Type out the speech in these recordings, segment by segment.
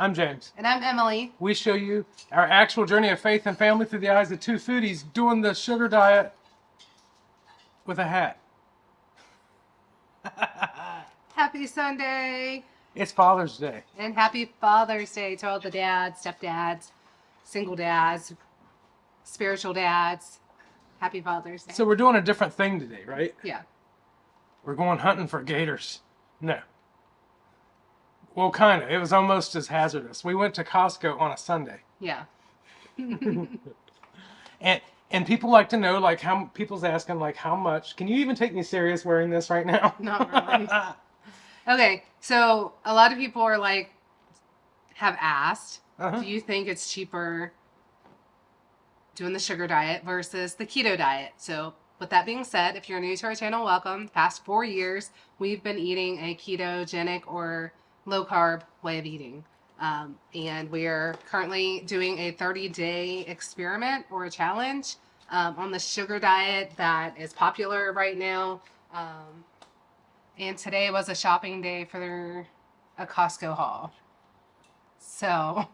I'm James. And I'm Emily. We show you our actual journey of faith and family through the eyes of two foodies doing the sugar diet with a hat. Happy Sunday. It's Father's Day. And happy Father's Day to all the dads, stepdads, single dads, spiritual dads. Happy Father's Day. So we're doing a different thing today, right? Yeah. We're going hunting for gators. No. Well, kind of. It was almost as hazardous. We went to Costco on a Sunday. Yeah. And people like to know, like, how people's asking, like, how much. Can you even take me serious wearing this right now? Not really. Okay, so a lot of people are like, have asked, do you think it's cheaper doing the sugar diet versus the keto diet? So with that being said, if you're new to our channel, welcome. The past 4 years, we've been eating a ketogenic or low carb way of eating. And we're currently doing a 30-day experiment or a challenge on the sugar diet that is popular right now. And today was a shopping day for a Costco haul. So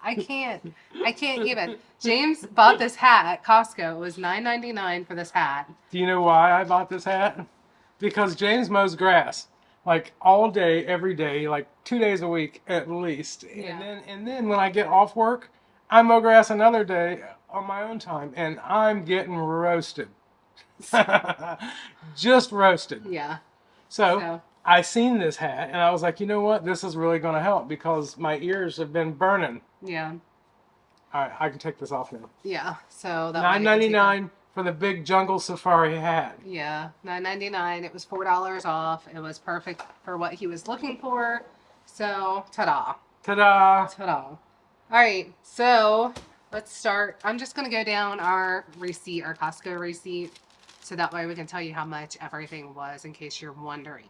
I can't even. James bought this hat at Costco. It was $9.99 for this hat. Do you know why I bought this hat? Because James mows grass. Like all day, every day, like 2 days a week at least. Yeah. And then when I get off work, I mow grass another day on my own time, and I'm getting roasted. Just roasted. Yeah. So I seen this hat, and I was like, you know what? This is really going to help because my ears have been burning. Yeah. All right, I can take this off now. Yeah. So that $9.99 for the big jungle safari hat. Yeah, $9.99. It was $4 off. It was perfect for what he was looking for. So, ta-da. Ta-da! Ta-da. All right, so let's start. I'm just going to go down our receipt, our Costco receipt, so that way we can tell you how much everything was in case you're wondering.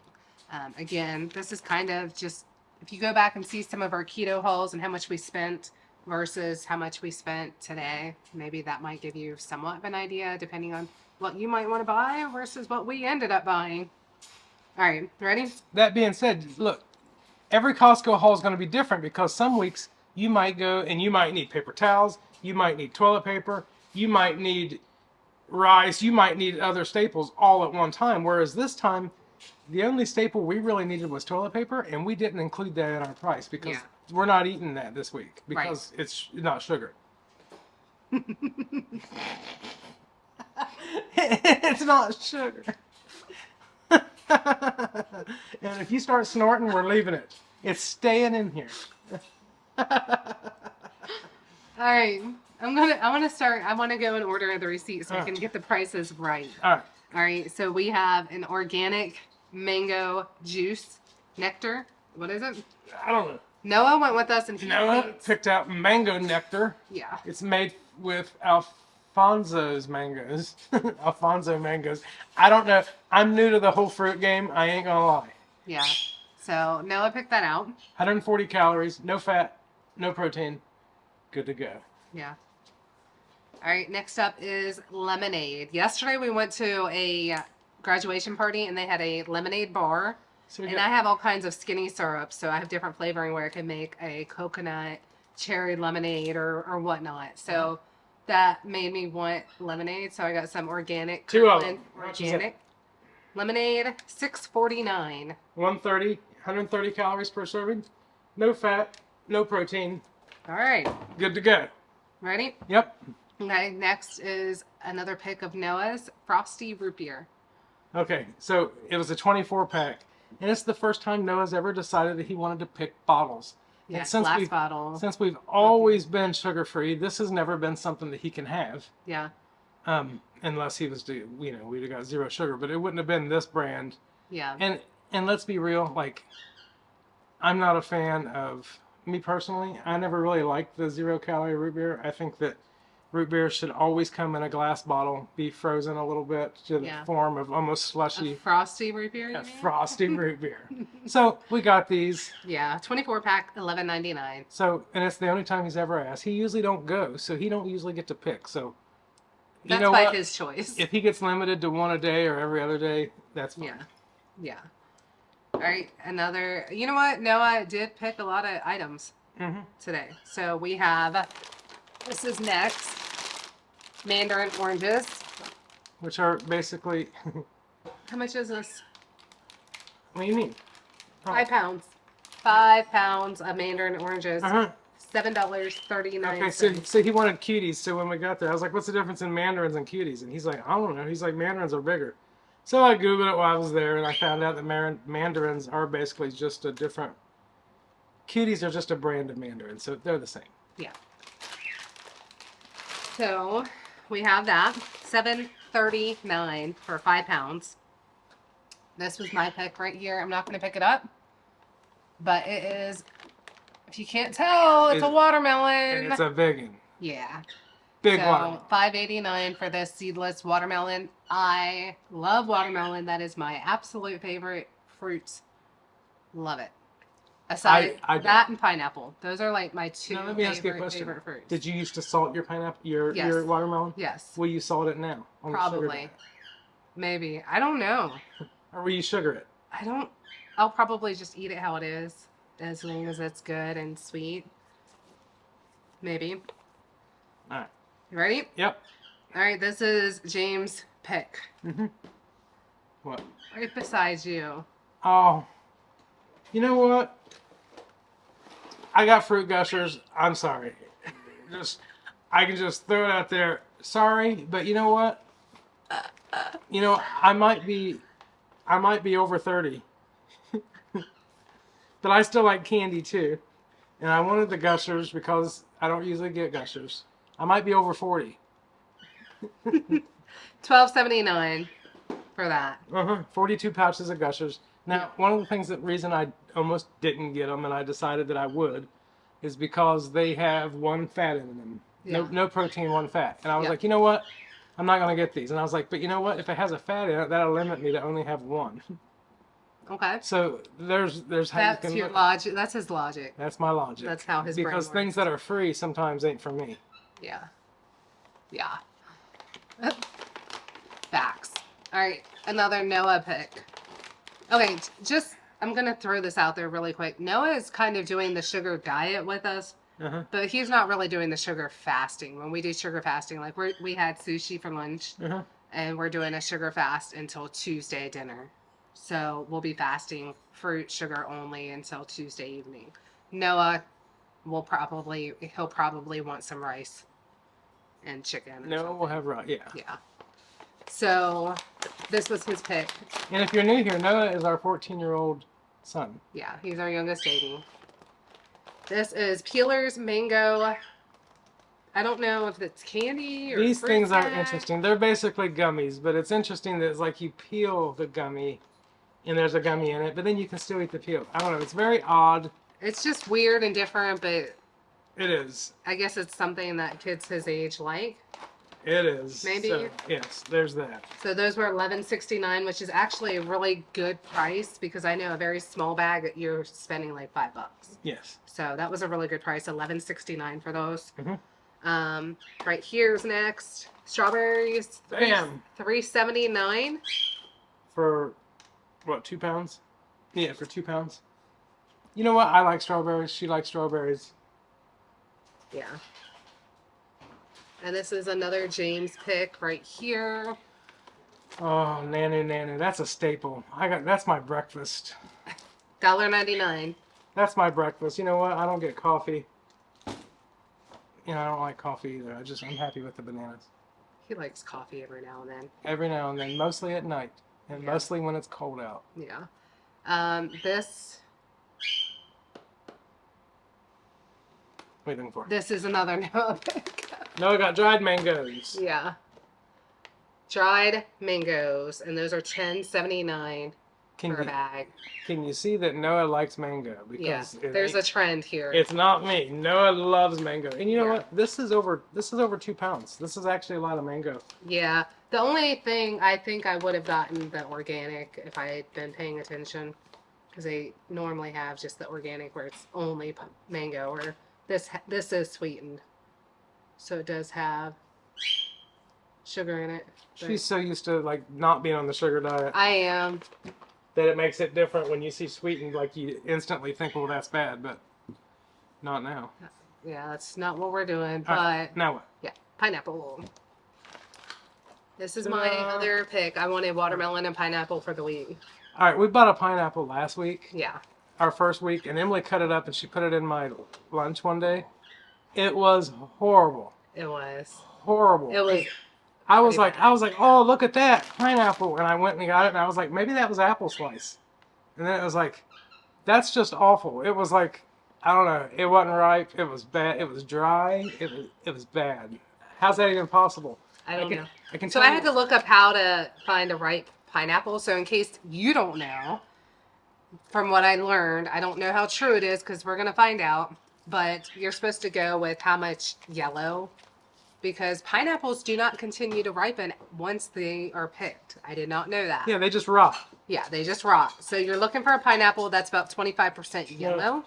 Again, this is kind of just, if you go back and see some of our keto hauls and how much we spent versus how much we spent today, maybe that might give you somewhat of an idea depending on what you might want to buy versus what we ended up buying. All right, ready? That being said, look, every Costco haul is going to be different because some weeks you might go and you might need paper towels, you might need toilet paper, you might need rice, you might need other staples all at one time, whereas this time the only staple we really needed was toilet paper, and we didn't include that in our price because we're not eating that this week because it's not sugar. It's not sugar. And if you start snorting, we're leaving it. It's staying in here. All right. I want to go in order of the receipt so I can get the prices right. All right. All right. So we have an organic mango juice nectar. What is it? I don't know. Noah went with us and Noah picked out mango nectar. Yeah. It's made with Alfonso mangoes. I don't know. I'm new to the whole fruit game. I ain't gonna lie. Yeah. So Noah picked that out. 140 calories, no fat, no protein. Good to go. Yeah. All right. Next up is lemonade. Yesterday we went to a graduation party and they had a lemonade bar. So I have all kinds of skinny syrups, so I have different flavoring where I can make a coconut cherry lemonade or whatnot. So that made me want lemonade. So I got some organic. Two of them. Organic lemonade, $6.49. 130 calories per serving. No fat, no protein. All right. Good to go. Ready? Yep. Okay. Next is another pick of Noah's Frosty Root Beer. Okay, so it was a 24 pack. And it's the first time Noah's ever decided that he wanted to pick bottles. Yeah, and since glass bottle. Since we've always been sugar-free, this has never been something that he can have. Yeah. Unless he was, we'd have got zero sugar, but it wouldn't have been this brand. Yeah. And let's be real, like, I'm not a fan of, me personally, I never really liked the 0-calorie root beer. I think that root beer should always come in a glass bottle, be frozen a little bit to the form of almost slushy. A frosty root beer? A frosty root beer. So we got these. Yeah, 24 pack, $11.99. So, and it's the only time he's ever asked. He usually don't go, so he don't usually get to pick. So, that's by his choice. If he gets limited to one a day or every other day, that's fine. Yeah. All right, another. You know what? Noah did pick a lot of items. today. So we have, this is next, Mandarin oranges. Which are basically... How much is this? What do you mean? 5 pounds. 5 pounds of Mandarin oranges. Uh-huh. $7.39. Okay, so he wanted cuties. So when we got there, I was like, what's the difference in mandarins and cuties? And he's like, I don't know. He's like, mandarins are bigger. So I Googled it while I was there, and I found out that mandarins are basically just a different... Cuties are just a brand of mandarin, so they're the same. Yeah. So we have that. $7.39 for 5 pounds. This was my pick right here. I'm not going to pick it up. But it is, if you can't tell, it's a watermelon. And it's a big one. Yeah. Big so, watermelon. $5.89 for this seedless watermelon. I love watermelon. That is my absolute favorite fruits. Love it. Aside that and pineapple. Those are like my two now, let me ask you a question. favorite fruits. Did you used to salt your pineapple, your watermelon? Yes. Will you salt it now? Probably. Maybe. I don't know. Or will you sugar it? I'll probably just eat it how it is, as long as it's good and sweet. Maybe. All right. You ready? Yep. All right, this is James' pick. What? Right beside you. Oh. You know what? I got fruit gushers. I'm sorry. I can just throw it out there. Sorry, but you know what? You know, I might be over 30. But I still like candy too. And I wanted the gushers because I don't usually get gushers. I might be over 40. $12.79 for that. 42 pouches of gushers. Now, one of the reason I almost didn't get them and I decided that I would is because they have one fat in them. Yeah. No protein, one fat. And I was like, you know what? I'm not going to get these. And I was like, but you know what? If it has a fat in it, that'll limit me to only have one. Okay. So there's how that's you can your logic. That's his logic. That's my logic. That's how his brain because works. Things that are free sometimes ain't for me. Yeah. Yeah. Facts. All right, another Noah pick. Okay, I'm gonna throw this out there really quick. Noah is kind of doing the sugar diet with us, but he's not really doing the sugar fasting. When we do sugar fasting, like we had sushi for lunch, and we're doing a sugar fast until Tuesday dinner. So we'll be fasting fruit, sugar only until Tuesday evening. Noah he'll probably want some rice and chicken. No, we'll have rice. Yeah. Yeah. So this was his pick. And if you're new here, Noah is our 14-year-old son. Yeah, he's our youngest baby. This is Peeler's Mango. I don't know if it's candy or These things snack. are interesting. They're basically gummies, but it's interesting that it's like you peel the gummy and there's a gummy in it, but then you can still eat the peel. I don't know. It's very odd. It's just weird and different, but it is. I guess it's something that kids his age like. It is. Maybe. So, yes, there's that. So those were $11.69, which is actually a really good price because I know a very small bag you're spending like $5. Yes. So that was a really good price, $11.69 for those. Right here's next. Strawberries. Bam. $3.79. For what, 2 pounds? Yeah, for 2 pounds. You know what? I like strawberries. She likes strawberries. Yeah. And this is another James pick right here. Oh, nanu. That's a staple. That's my breakfast. $1.99. That's my breakfast. You know what? I don't get coffee. You know, I don't like coffee either. I'm happy with the bananas. He likes coffee every now and then. Every now and then, mostly at night. And mostly when it's cold out. Yeah. What are you looking for? This is another Noah pick. No, I got dried mangoes. Yeah. Dried mangoes, and those are $10.79 per bag. Can you see that Noah likes mango? Because there's a trend here. It's not me. Noah loves mango. And you know what? This is over 2 pounds. This is actually a lot of mango. Yeah. The only thing I think I would have gotten the organic if I had been paying attention, because they normally have just the organic where it's only mango, or this is sweetened. So it does have sugar in it. She's so used to like not being on the sugar diet. I am. That it makes it different when you see sweetened, like you instantly think, well, that's bad. But Not now. Yeah, that's not what we're doing, All but right, now what? yeah, pineapple. This is my Ta-da. other pick. I wanted watermelon and pineapple for the week. All right, we bought a pineapple last week, Yeah. our first week, and Emily cut it up and she put it in my lunch one day. It was horrible. It was. Horrible. It was. I was pretty like, oh, look at that pineapple, and I went and got it, and I was like, maybe that was apple slice, and then it was like, that's just awful. It was like, I don't know, it wasn't ripe. It was bad. It was dry. It was bad. How's that even possible? I don't know. I can So tell I had to look up how to find a ripe pineapple. So in case you don't know, from what I learned, I don't know how true it is because we're going to find out. But you're supposed to go with how much yellow, because pineapples do not continue to ripen once they are picked. I did not know that. Yeah, they just rot. Yeah, they just rot. So you're looking for a pineapple that's about 25% yellow.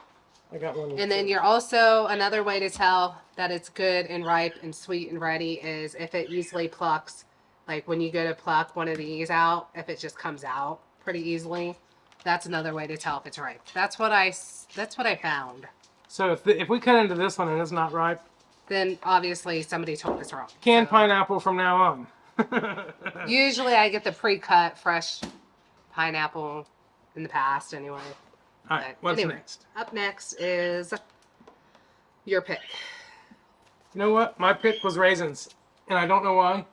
I got one. And then you're also, another way to tell that it's good and ripe and sweet and ready is if it easily plucks. Like when you go to pluck one of these out, if it just comes out pretty easily, that's another way to tell if it's ripe. That's what I found. So if we cut into this one and it's not ripe, Then obviously somebody told us wrong. canned So, pineapple from now on. usually I get the pre-cut fresh pineapple in the past anyway. All right, what's next? Up next is your pick. You know what? My pick was raisins, and I don't know why,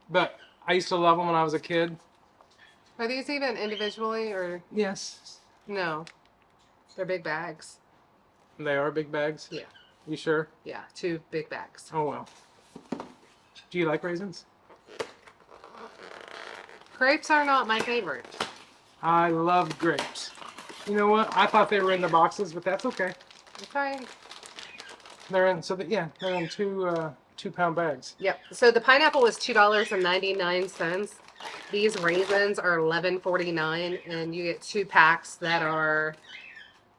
but I used to love them when I was a kid. Are these even individually or Yes. no? They're big bags. They are big bags? Yeah. You sure? Yeah, 2 big bags. Oh, well. Do you like raisins? Grapes are not my favorite. I love grapes. You know what? I thought they were in the boxes, but that's okay. Okay. They're in, they're in 2-pound bags. Yep. So the pineapple was $2.99. These raisins are $11.49, and you get 2 packs that are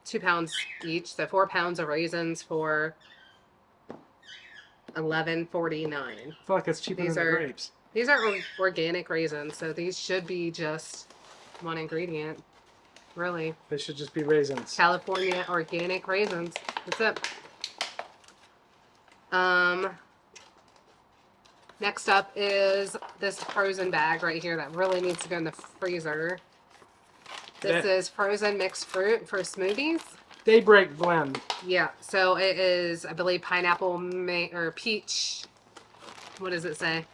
2 pounds each. So 4 pounds of raisins for $11.49. I feel like it's cheaper than the grapes. These are organic raisins, so these should be just one ingredient. Really. They should just be raisins. California organic raisins. That's it. Next up is this frozen bag right here that really needs to go in the freezer. This is frozen mixed fruit for smoothies. Daybreak blend. Yeah, so it is, I believe, pineapple or peach. What does it say?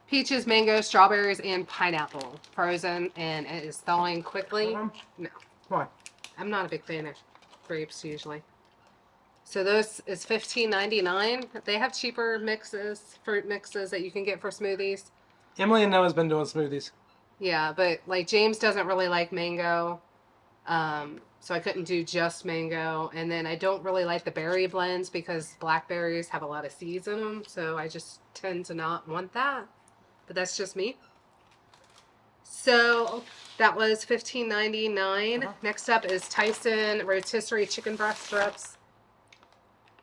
Peaches, mango, strawberries, and pineapple. Frozen, and it is thawing quickly. No. Why? I'm not a big fan of grapes usually. So this is $15.99. They have cheaper mixes, fruit mixes that you can get for smoothies. Emily and Noah's been doing smoothies. Yeah, but like James doesn't really like mango. So I couldn't do just mango. And then I don't really like the berry blends because blackberries have a lot of seeds in them. So I just tend to not want that. But that's just me. So that was $15.99. Next up is Tyson rotisserie chicken breast strips.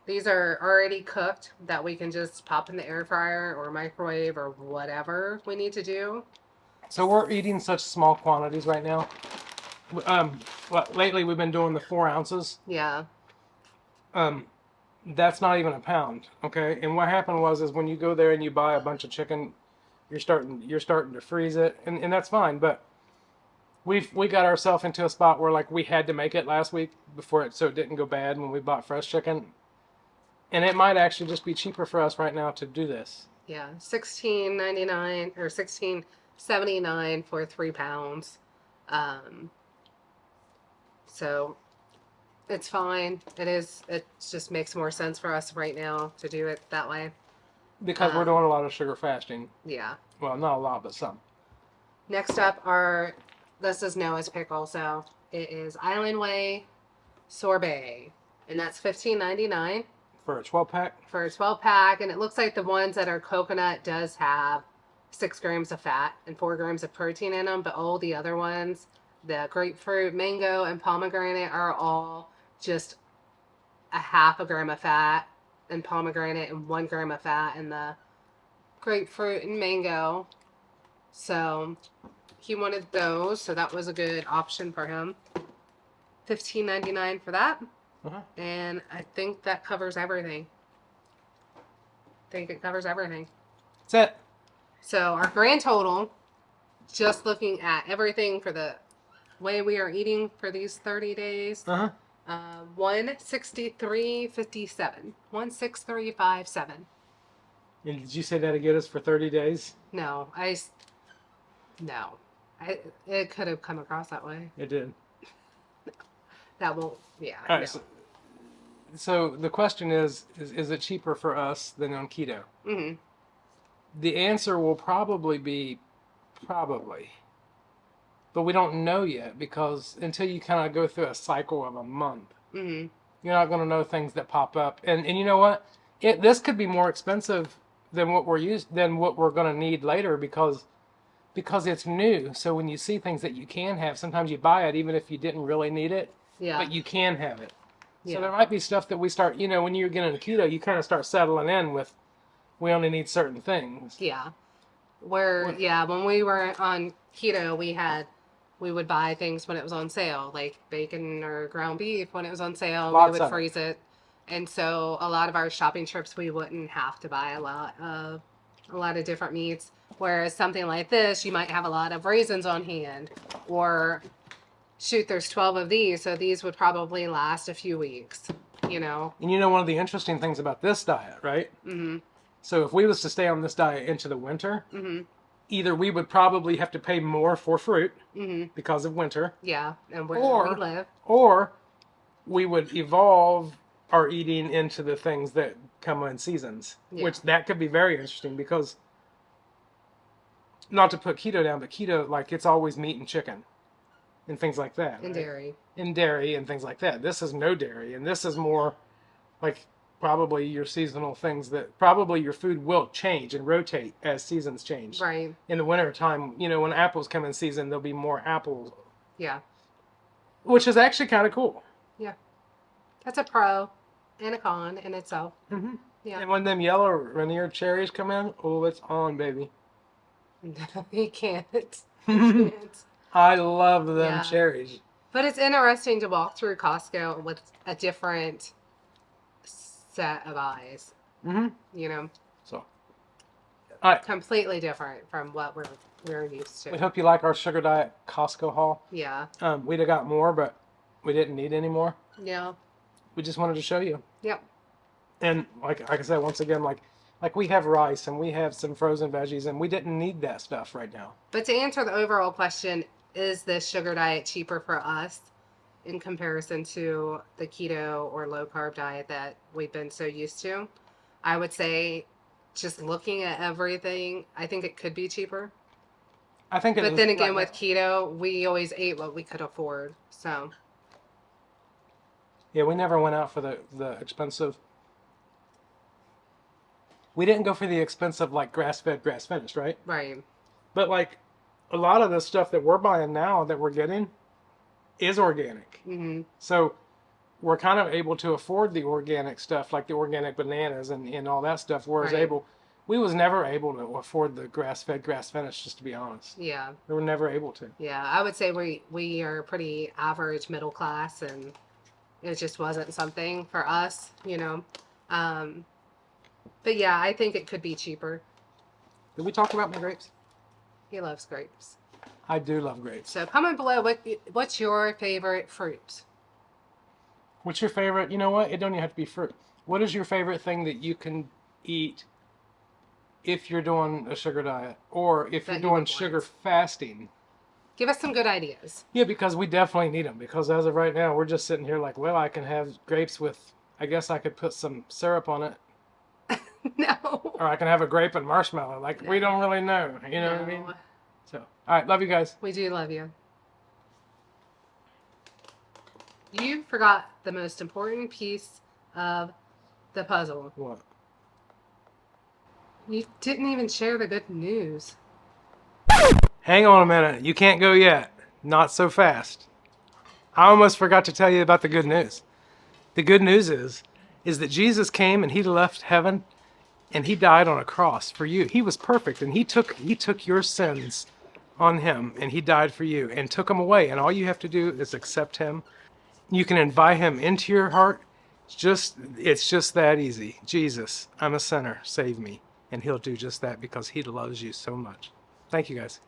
These are already cooked that we can just pop in the air fryer or microwave or whatever we need to do. So we're eating such small quantities right now. Lately we've been doing the 4 ounces. Yeah. That's not even a pound, okay? And what happened is when you go there and you buy a bunch of chicken, you're starting to freeze it, and that's fine. But we got ourselves into a spot where like we had to make it last week so it didn't go bad when we bought fresh chicken. And it might actually just be cheaper for us right now to do this. Yeah, $16.99 or $16.79 for 3 pounds. So it's fine. It just makes more sense for us right now to do it that way. Because we're doing a lot of sugar fasting. Yeah. Well, not a lot, but some. Next up this is Noah's pick also. It is Island Way Sorbet. And that's $15.99. For a 12-pack? For a 12-pack. And it looks like the ones that are coconut does have 6 grams of fat and 4 grams of protein in them. But all the other ones, the grapefruit, mango, and pomegranate are all just a half a gram of fat and pomegranate and 1 gram of fat in the grapefruit and mango. So he wanted those, so that was a good option for him. $15.99 for that. Uh-huh. And I think that covers everything. I think it covers everything. That's it. So our grand total, just looking at everything for the way we are eating for these 30 days, Uh-huh. 163.57. 163.57. And did you say that'd get us for 30 days? No, it could have come across that way. It did. That won't, yeah. All right, no. so the question is it cheaper for us than on keto? Mm-hmm. The answer will probably be probably. But we don't know yet because until you kind of go through a cycle of a month, Mm-hmm. you're not going to know things that pop up. And you know what? This could be more expensive than what we're going to need later because it's new. So when you see things that you can have, sometimes you buy it even if you didn't really need it. Yeah. But you can have it. Yeah. So there might be stuff that we start, when you get into keto, you kind of start settling in with, we only need certain things. Yeah. When we were on keto, we would buy things when it was on sale, like bacon or ground beef when it was on sale. We would freeze it. And so a lot of our shopping trips, we wouldn't have to buy a lot of different meats. Whereas something like this, you might have a lot of raisins on hand, or shoot, there's 12 of these, so these would probably last a few weeks, And one of the interesting things about this diet, right? Mm-hmm. So if we was to stay on this diet into the winter, Mm-hmm. either we would probably have to pay more for fruit Mm-hmm. because of winter. Yeah, and where we live. Or we would evolve our eating into the things that come in seasons, which that could be very interesting because, not to put keto down, but keto, like, it's always meat and chicken and things like that. And dairy. And dairy and things like that. This is no dairy, and this is more like probably your seasonal things that probably your food will change and rotate as seasons change. Right. In the winter time, when apples come in season, there'll be more apples. Yeah. Which is actually kind of cool. Yeah. That's a pro and a con in itself. Mm-hmm. Yeah. And when them yellow Rainier cherries come in, oh, it's on, baby. You can't. You can't. I love them cherries. But it's interesting to walk through Costco with a different set of eyes. Mm-hmm. So, all right. Completely different from what we're used to. We hope you like our sugar diet Costco haul. Yeah. We'd have got more, but we didn't need any more. Yeah. We just wanted to show you. Yep. And like I said, once again, like we have rice and we have some frozen veggies, and we didn't need that stuff right now. But to answer the overall question, is this sugar diet cheaper for us in comparison to the keto or low carb diet that we've been so used to? I would say, just looking at everything, I think it could be cheaper. I think it is. But then again, with keto, we always ate what we could afford. So. Yeah, we never went out for the expensive. We didn't go for the expensive, like, grass-fed, grass-finished, right? Right. But, like, a lot of the stuff that we're buying now that we're getting is organic. Mm-hmm. So we're kind of able to afford the organic stuff, like the organic bananas and all that stuff. We was never able to afford the grass-fed, grass-finished, just to be honest. Yeah. We were never able to. Yeah, I would say we are pretty average middle class, and it just wasn't something for us, But yeah, I think it could be cheaper. Did we talk about my grapes? He loves grapes. I do love grapes. So comment below, what's your favorite fruit? What's your favorite? You know what? It don't even have to be fruit. What is your favorite thing that you can eat if you're doing a sugar diet, or if you're doing sugar fasting? Give us some good ideas. Yeah, because we definitely need them. Because as of right now, we're just sitting here like, well, I can have grapes with, I guess I could put some syrup on it. No. Or I can have a grape and marshmallow. Like, we don't really know. You know what I mean? So, all right. Love you guys. We do love you. You forgot the most important piece of the puzzle. What? You didn't even share the good news. Hang on a minute. You can't go yet. Not so fast. I almost forgot to tell you about the good news. The good news is that Jesus came and he left heaven and he died on a cross for you. He was perfect, and he took your sins on him, and he died for you and took them away. And all you have to do is accept him You can invite him into your heart. It's just that easy. Jesus, I'm a sinner. Save me. And he'll do just that because he loves you so much. Thank you, guys.